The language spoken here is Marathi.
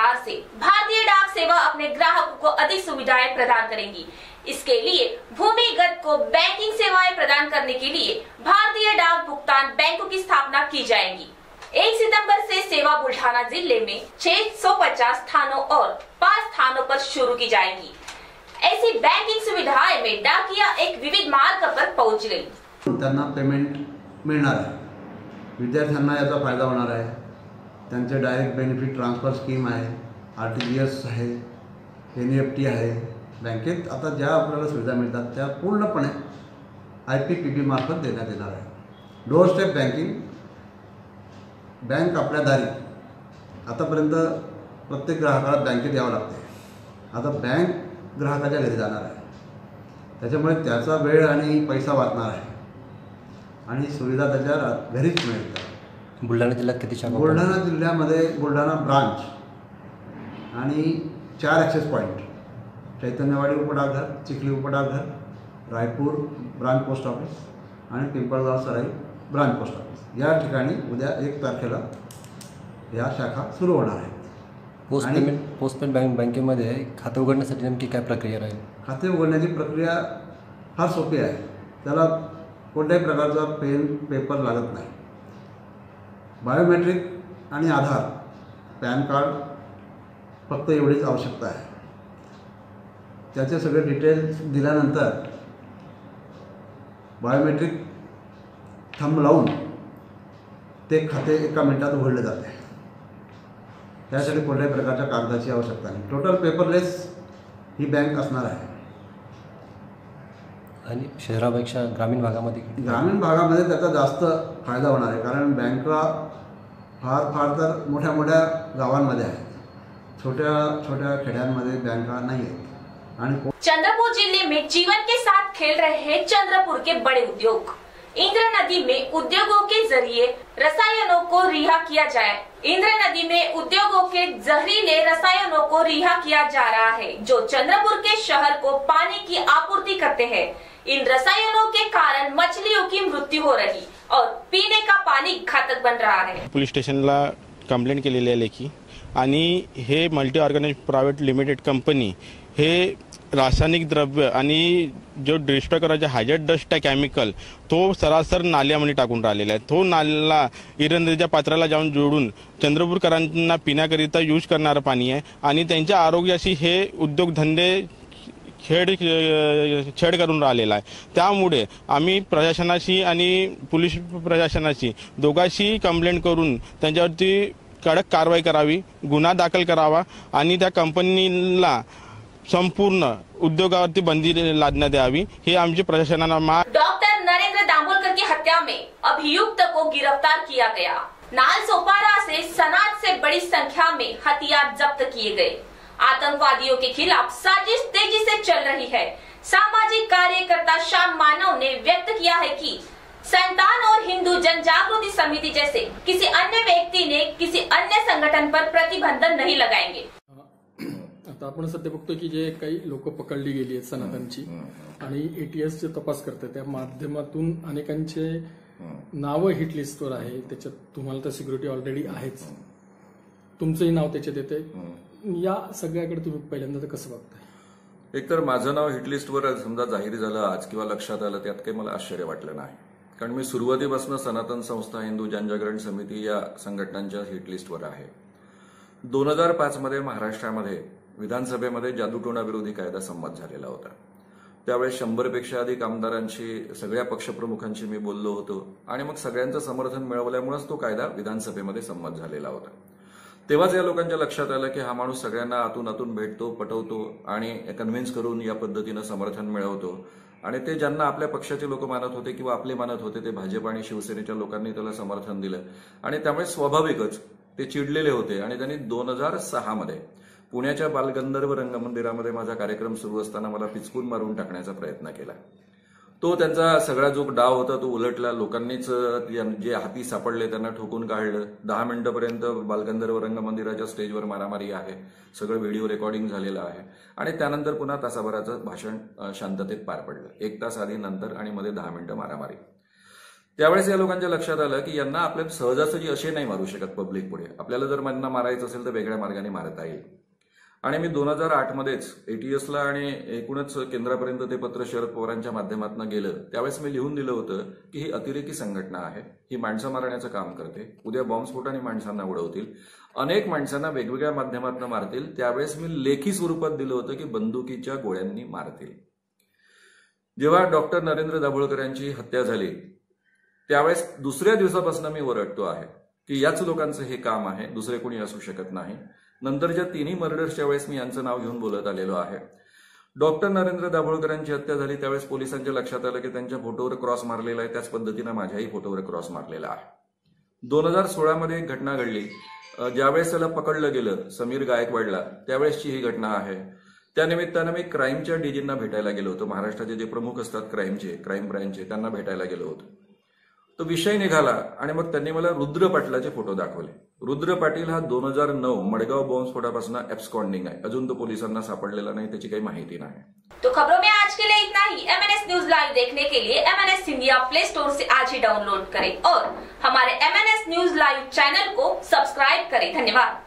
विस्तार से भारतीय डाक सेवा अपने ग्राहकों को अधिक सुविधाएं प्रदान करेगी। इसके लिए भूमिगत को बैंकिंग सेवाएं प्रदान करने के लिए भारतीय डाक भुगतान बैंकों की स्थापना की जाएगी। 1 सितंबर से सेवा बुल्ढाना जिले में 650 थानों और 5 स्थानों पर शुरू की जाएगी। ऐसी बैंकिंग सुविधाएं में डाकिया एक विविध मार्ग पर पहुंच गई। त्यांना पेमेंट मिळणार आहे, विद्यार्थ्यांना याचा फायदा होणार आहे। त्यांचे डायरेक्ट बेनिफिट ट्रान्सफर स्कीम आहे, RTGS आहे, NEFT आहे। बँकेत आता ज्या आपल्याला सुविधा मिळतात त्या पूर्णपणे IPPB मार्फत देण्यात येणार आहे। डोर स्टेप बँकिंग, बँक आपल्या दारी। आतापर्यंत प्रत्येक ग्राहकाला बँकेत यावं लागते, आता बँक ग्राहकाच्या घरी जाणार आहे। त्याच्यामुळे त्याचा वेळ आणि पैसा वाचणार आहे आणि सुविधा त्याच्या घरीच मिळते। बुलढाणा जिल्ह्यात किती शाखा? बुलढाणा जिल्ह्यामध्ये बुलढाणा ब्रांच आणि 4 ॲक्सेस पॉईंट, चैतन्यवाडी उपडाकघर, चिखली उपडाकघर, रायपूर ब्रांच पोस्ट ऑफिस आणि Pimpalgaon Sarai branch post office या ठिकाणी उद्या 1 तारखेला या शाखा सुरू होणार आहेत। पोस्टपेड बँकेमध्ये खाते उघडण्यासाठी नेमकी काय प्रक्रिया राहील? खाते उघडण्याची प्रक्रिया फार सोपी आहे। त्याला कोणत्याही प्रकारचा पेन पेपर लागत नाही। बायोमेट्रिक आणि आधार, पॅन कार्ड फक्त एवढीच आवश्यकता आहे। त्याचे सगळे डिटेल्स दिल्यानंतर बायोमेट्रिक थंब लावून ते खाते 1 मिनिटात उघडले जाते। त्यासाठी कोणत्याही प्रकारच्या कागदाची आवश्यकता नाही। टोटल पेपरलेस ही बँक असणार आहे। आणि शहरापेक्षा ग्रामीण भागामध्ये त्याचा जास्त फायदा होणार आहे, कारण बँका फार तर मोठ्या गावांमध्ये आहेत, छोट्या खेड्यांमध्ये बँका नाही आहेत। आणि चंद्रपुर जिले में जीवन के साथ खेल रहे हैं चंद्रपुर के बड़े उद्योग। इंद्र नदी में उद्योगों के जरिए रसायनों को रिहा किया जाए। इंद्र नदी में उद्योगों के जहरीले रसायनों को रिहा किया जा रहा है, जो चंद्रपुर के शहर को पानी की आपूर्ति करते हैं। इन रसायनों के कारण मछलियों की मृत्यु हो रही और पीने का पानी घातक बन रहा है। पोलीस स्टेशनला कंप्लेंट केलेली आहे लेखी, आणि हे multi organize private limited company हे रासायनिक द्रव्य आणि जो डिस्ट्रॉय करायचे हायजेट डस्ट आहे केमिकल, तो सरासर नाल्यामध्ये टाकून राहिलेला आहे। तो नाला इरण नदीच्या पात्राला जाऊन जोडून चंद्रपूरकरांना पिण्याकरिता यूज करणारं पाणी आहे, आणि त्यांच्या आरोग्याशी हे उद्योगधंदे छेड करून राहिलेला आहे। त्यामुळे आम्ही प्रशासनाशी आणि पोलीस प्रशासनाशी दोघांशी कंप्लेंट करून त्यांच्यावरती कडक कारवाई करावी, गुन्हा दाखल करावा आणि त्या कंपनीला संपूर्ण उद्योगावरती बंदी लादण्यात यावी, हे आमची प्रशासनाला। डॉक्टर नरेंद्र दाभोलकर की हत्या में अभियुक्त को गिरफ्तार किया गया। नालसोपारा से सनात से बड़ी संख्या में हथियार जब्त किए गए। आतंकवादियों के खिलाफ साजिश तेजी से चल रही है। सामाजिक कार्यकर्ता श्याम मानव ने व्यक्त किया है कि संतान और हिंदू जन जागृति समिति जैसे किसी अन्य व्यक्ति ने किसी अन्य संगठन पर प्रतिबंध नहीं लगाएंगे। आता आपण सध्या बघतोय की जे काही लोक पकडली गेली आहेत सनातनची, आणि ATS चे तपास करते त्या माध्यमातून अनेकांचे नाव हिट लिस्टवर आहे। त्याच्यात तुम्हाला तर सिक्युरिटी ऑलरेडी आहेच, तुमचंही नाव त्याच्यात येते। या सगळ्याकडे तुम्ही पहिल्यांदा तर कसं बघताय? एकतर माझं नाव हिटलिस्टवर समजा जाहीर झालं आज किंवा लक्षात आलं, त्यात काही मला आश्चर्य वाटलं नाही, कारण मी सुरुवातीपासून सनातन संस्था, हिंदू जनजागरण समिती या संघटनांच्या हिटलिस्टवर आहे। 2005 मध्ये महाराष्ट्रामध्ये विधानसभेमध्ये जादूटोणा विरोधी कायदा संमत झालेला होता। त्यावेळेस 100 पेक्षा अधिक आमदारांशी, सगळ्या पक्षप्रमुखांशी मी बोललो होतो, आणि मग सगळ्यांचं समर्थन मिळवल्यामुळेच तो कायदा विधानसभेमध्ये संमत झालेला होता। तेव्हाच या लोकांच्या लक्षात आलं की हा माणूस सगळ्यांना आतून भेटतो, पटवतो आणि कन्व्हिन्स करून या पद्धतीनं समर्थन मिळवतो, आणि ते ज्यांना आपल्या पक्षाचे लोक मानत होते किंवा आपले मानत होते ते भाजप आणि शिवसेनेच्या लोकांनी त्याला समर्थन दिलं, आणि त्यामुळे स्वाभाविकच ते चिडलेले होते। आणि त्यांनी 2006 मध्ये पुण्याच्या बालगंधर्व रंगमंदिरामध्ये माझा कार्यक्रम सुरू असताना मला पिचकून मारून टाकण्याचा प्रयत्न केला। तो त्यांचा सगळा जो डाव होता तो उलटला। लोकांनीच जे हाती सापडले त्यांना ठोकून काढलं। 10 मिनिटांपर्यंत बालगंधर्व रंगमंदिराच्या स्टेजवर मारामारी आहे, सगळं व्हिडिओ रेकॉर्डिंग झालेलं आहे, आणि त्यानंतर पुन्हा तासाभराचं भाषण शांततेत पार पडलं। 1 तास आधी, नंतर आणि मध्ये 10 मिनिटं मारामारी। त्यावेळेस या लोकांच्या लक्षात आलं की यांना आपल्या सहजासहजी असे नाही मारू शकत पब्लिक पुढे, आपल्याला जर यांना मारायचं असेल तर वेगळ्या मार्गाने मारता येईल. आणि मी 2008 मध्येच एटीएसला आणि एकूणच केंद्रापर्यंत ते पत्र शरद पवारांच्या माध्यमातून गेलं. त्यावेळेस मी लिहून दिलं होतं की ही अतिरेकी संघटना आहे, ही माणसं मारण्याचं काम करते, उद्या बॉम्बस्फोटाने माणसांना उडवतील, अनेक माणसांना वेगवेगळ्या माध्यमातून मारतील. त्यावेळेस मी लेखी स्वरूपात दिलं होतं की बंदुकीच्या गोळ्यांनी मारतील. जेव्हा डॉक्टर नरेंद्र दाभोळकर यांची हत्या झाली त्यावेळेस दुसऱ्या दिवसापासून मी ओरडतो आहे की याच लोकांचं हे काम आहे, दुसरे कोणी असू शकत नाही. नंतरच्या तिन्ही मर्डर्सच्या वेळेस मी यांचं नाव घेऊन बोलत आलेलो आहे. डॉक्टर नरेंद्र दाभोळकरांची हत्या झाली त्यावेळेस पोलिसांच्या लक्षात आलं की त्यांच्या फोटोवर क्रॉस मारलेला आहे, त्याच पद्धतीनं माझ्याही फोटोवर क्रॉस मारलेला आहे. 2016 मध्ये एक घटना घडली, ज्यावेळेस त्याला पकडलं गेलं समीर गायकवाडला, त्यावेळेसची ही घटना आहे. त्यानिमित्तानं मी क्राईमच्या डीजींना भेटायला गेलो होतो, महाराष्ट्राचे जे प्रमुख असतात क्राईम ब्रँचचे, त्यांना भेटायला गेलो होतो. तो विषय निघाला आणि मग त्यांनी मला रुद्र पाटलाचे फोटो दाखवले. रुद्र पाटील हा 2009 मडगाव बॉम्बस्फोटापासून एब्सकॉन्डिंग आहे, अजून तो पोलिसांना सापडलेला नाही, त्याची काही माहिती नाही. तो खबरों में आज के लिए इतना ही. MNS न्यूज लाइव देखने के लिए MNS इंडिया प्ले स्टोर से आज ही डाउनलोड करें और हमारे MNS न्यूज लाइव चैनल को सब्सक्राइब करें. धन्यवाद.